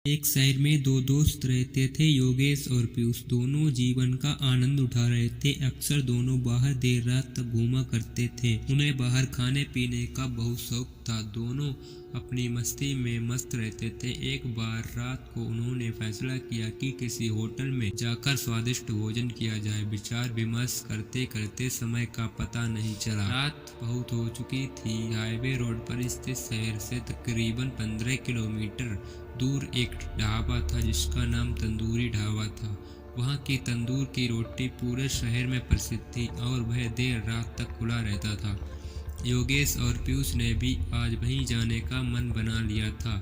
एक शहर में दो दोस्त रहते थे, योगेश और पीयूष। दोनों जीवन का आनंद उठा रहे थे। अक्सर दोनों बाहर देर रात तक घूमा करते थे। उन्हें बाहर खाने पीने का बहुत शौक था। दोनों अपनी मस्ती में मस्त रहते थे। एक बार रात को उन्होंने फैसला किया कि किसी होटल में जाकर स्वादिष्ट भोजन किया जाए। विचार विमर्श करते करते समय का पता नहीं चला। रात बहुत हो चुकी थी। हाईवे रोड पर स्थित शहर से तकरीबन 15 किलोमीटर दूर एक ढाबा था जिसका नाम तंदूरी ढाबा था। वहाँ की तंदूर की रोटी पूरे शहर में प्रसिद्ध थी और वह देर रात तक खुला रहता था। योगेश और पीयूष ने भी आज वहीं जाने का मन बना लिया था।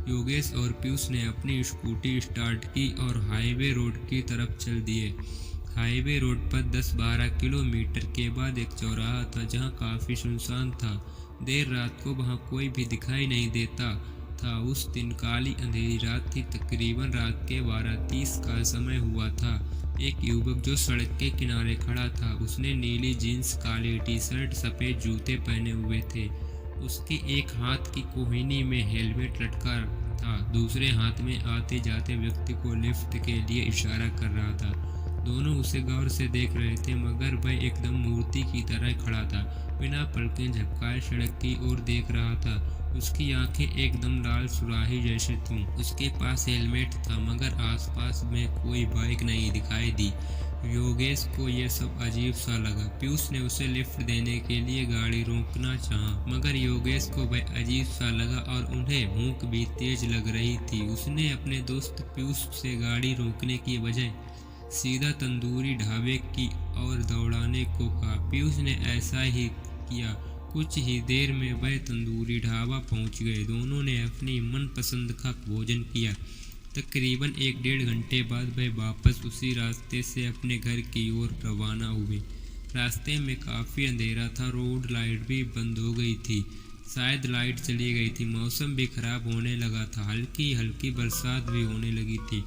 योगेश और पीयूष ने अपनी स्कूटी स्टार्ट की और हाईवे रोड की तरफ चल दिए। हाईवे रोड पर 10-12 किलोमीटर के बाद एक चौराहा था जहाँ काफ़ी सुनसान था। देर रात को वहाँ कोई भी दिखाई नहीं देता था। उस दिन काली अंधेरी रात थी। तकरीबन रात के 12:30 का समय हुआ था। एक युवक जो सड़क के किनारे खड़ा था, उसने नीली जीन्स, काली टी शर्ट, सफ़ेद जूते पहने हुए थे। उसके एक हाथ की कोहनी में हेलमेट लटका था। दूसरे हाथ में आते जाते व्यक्ति को लिफ्ट के लिए इशारा कर रहा था। दोनों उसे गौर से देख रहे थे मगर वह एकदम मूर्ति की तरह खड़ा था। बिना पलकें झपकाए सड़क की ओर देख रहा था। उसकी आंखें एकदम लाल सुराही जैसी थीं। उसके पास हेलमेट था मगर आसपास में कोई बाइक नहीं दिखाई दी। योगेश को यह सब अजीब सा लगा। पीयूष ने उसे लिफ्ट देने के लिए गाड़ी रोकना चाहा मगर योगेश को वह अजीब सा लगा और उन्हें भूख भी तेज लग रही थी। उसने अपने दोस्त पीयूष से गाड़ी रोकने की बजाय सीधा तंदूरी ढाबे की ओर दौड़ाने को कहा। पीयूष ने ऐसा ही किया। कुछ ही देर में वह तंदूरी ढाबा पहुंच गए। दोनों ने अपनी मनपसंद का भोजन किया। तकरीबन 1-1.5 घंटे बाद वह वापस उसी रास्ते से अपने घर की ओर रवाना हुए। रास्ते में काफ़ी अंधेरा था। रोड लाइट भी बंद हो गई थी। शायद लाइट चली गई थी। मौसम भी खराब होने लगा था। हल्की हल्की बरसात भी होने लगी थी।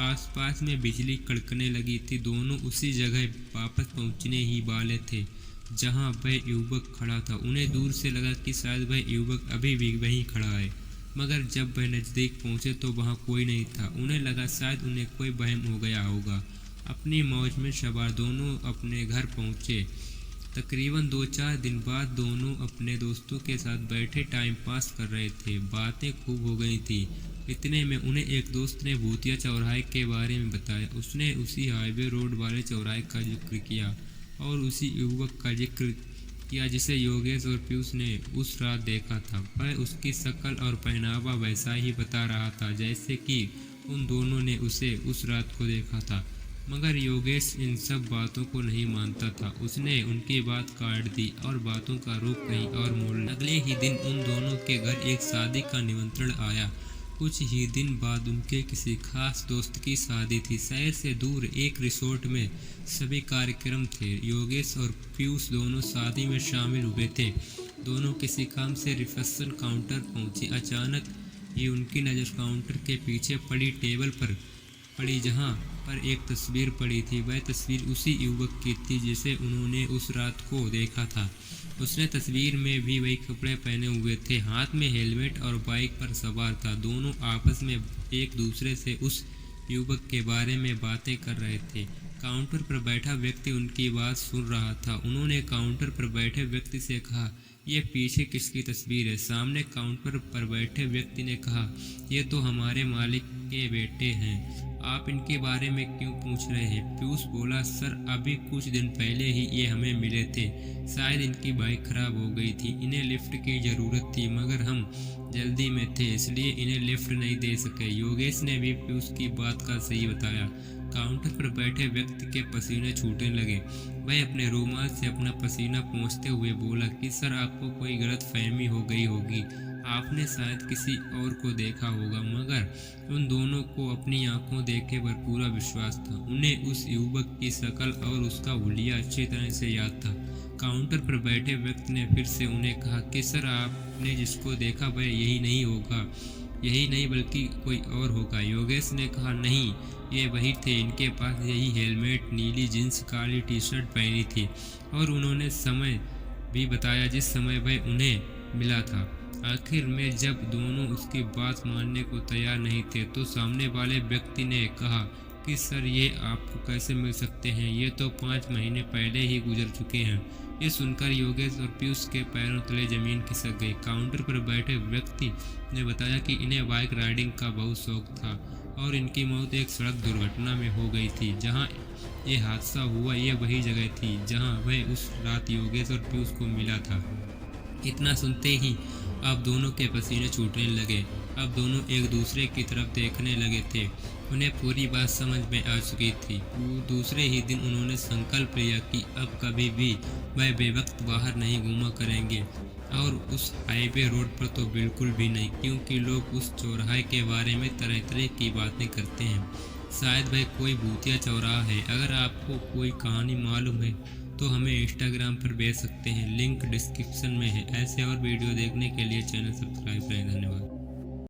आसपास में बिजली कड़कने लगी थी। दोनों उसी जगह वापस पहुंचने ही वाले थे जहां वह युवक खड़ा था। उन्हें दूर से लगा कि शायद वह युवक अभी भी वहीं खड़ा है मगर जब वह नज़दीक पहुंचे तो वहां कोई नहीं था। उन्हें लगा शायद उन्हें कोई वहम हो गया होगा। अपनी मौज में सवार दोनों अपने घर पहुंचे। तकरीबन 2-4 दिन बाद दोनों अपने दोस्तों के साथ बैठे टाइम पास कर रहे थे। बातें खूब हो गई थी। इतने में उन्हें एक दोस्त ने भूतिया चौराहे के बारे में बताया। उसने उसी हाईवे रोड वाले चौराहे का जिक्र किया और उसी युवक का जिक्र किया जिसे योगेश और पीयूष ने उस रात देखा था। वह उसकी शक्ल और पहनावा वैसा ही बता रहा था जैसे कि उन दोनों ने उसे उस रात को देखा था। मगर योगेश इन सब बातों को नहीं मानता था। उसने उनकी बात काट दी और बातों का रुख कहीं और मोड़। अगले ही दिन उन दोनों के घर एक शादी का निमंत्रण आया। कुछ ही दिन बाद उनके किसी खास दोस्त की शादी थी। शहर से दूर एक रिसोर्ट में सभी कार्यक्रम थे। योगेश और पीयूष दोनों शादी में शामिल हुए थे। दोनों किसी काम से रिसेप्शन काउंटर पहुंचे। अचानक ही उनकी नज़र काउंटर के पीछे पड़ी टेबल पर पड़ी जहां पर एक तस्वीर पड़ी थी। वह तस्वीर उसी युवक की थी जिसे उन्होंने उस रात को देखा था। उसने तस्वीर में भी वही कपड़े पहने हुए थे। हाथ में हेलमेट और बाइक पर सवार था। दोनों आपस में एक दूसरे से उस युवक के बारे में बातें कर रहे थे। काउंटर पर बैठा व्यक्ति उनकी बात सुन रहा था। उन्होंने काउंटर पर बैठे व्यक्ति से कहा, यह पीछे किसकी तस्वीर है? सामने काउंटर पर बैठे व्यक्ति ने कहा, यह तो हमारे मालिक के बेटे हैं। आप इनके बारे में क्यों पूछ रहे हैं? पीयूष बोला, सर अभी कुछ दिन पहले ही ये हमें मिले थे। शायद इनकी बाइक खराब हो गई थी। इन्हें लिफ्ट की ज़रूरत थी मगर हम जल्दी में थे इसलिए इन्हें लिफ्ट नहीं दे सके। योगेश ने भी पीयूष की बात का सही बताया। काउंटर पर बैठे व्यक्ति के पसीने छूटने लगे। वह अपने रुमाल से अपना पसीना पोंछते हुए बोला कि सर आपको कोई गलत फहमी हो गई होगी। आपने शायद किसी और को देखा होगा। मगर उन दोनों को अपनी आंखों देखे पर पूरा विश्वास था। उन्हें उस युवक की शक्ल और उसका हुलिया अच्छी तरह से याद था। काउंटर पर बैठे व्यक्ति ने फिर से उन्हें कहा कि सर आपने जिसको देखा वह यही नहीं होगा, यही नहीं बल्कि कोई और होगा। योगेश ने कहा, नहीं ये वही थे। इनके पास यही हेलमेट, नीली जींस, काली टी शर्ट पहनी थी और उन्होंने समय भी बताया जिस समय वह उन्हें मिला था। आखिर में जब दोनों उसकी बात मानने को तैयार नहीं थे तो सामने वाले व्यक्ति ने कहा कि सर ये आपको कैसे मिल सकते हैं, ये तो 5 महीने पहले ही गुजर चुके हैं। ये सुनकर योगेश और पीयूष के पैरों तले जमीन खिसक गई। काउंटर पर बैठे व्यक्ति ने बताया कि इन्हें बाइक राइडिंग का बहुत शौक था और इनकी मौत एक सड़क दुर्घटना में हो गई थी। जहां ये हादसा हुआ ये वही जगह थी जहां वह उस रात योगेश और पीयूष को मिला था। इतना सुनते ही अब दोनों के पसीने छूटने लगे। अब दोनों एक दूसरे की तरफ देखने लगे थे। उन्हें पूरी बात समझ में आ चुकी थी। दूसरे ही दिन उन्होंने संकल्प लिया कि अब कभी भी वह बेवक्त बाहर नहीं घूमा करेंगे और उस हाईवे रोड पर तो बिल्कुल भी नहीं, क्योंकि लोग उस चौराहे के बारे में तरह तरह की बातें करते हैं। शायद वह कोई भूतिया चौराहा है। अगर आपको कोई कहानी मालूम है तो हमें इंस्टाग्राम पर भेज सकते हैं, लिंक डिस्क्रिप्शन में है। ऐसे और वीडियो देखने के लिए चैनल सब्सक्राइब करें। धन्यवाद।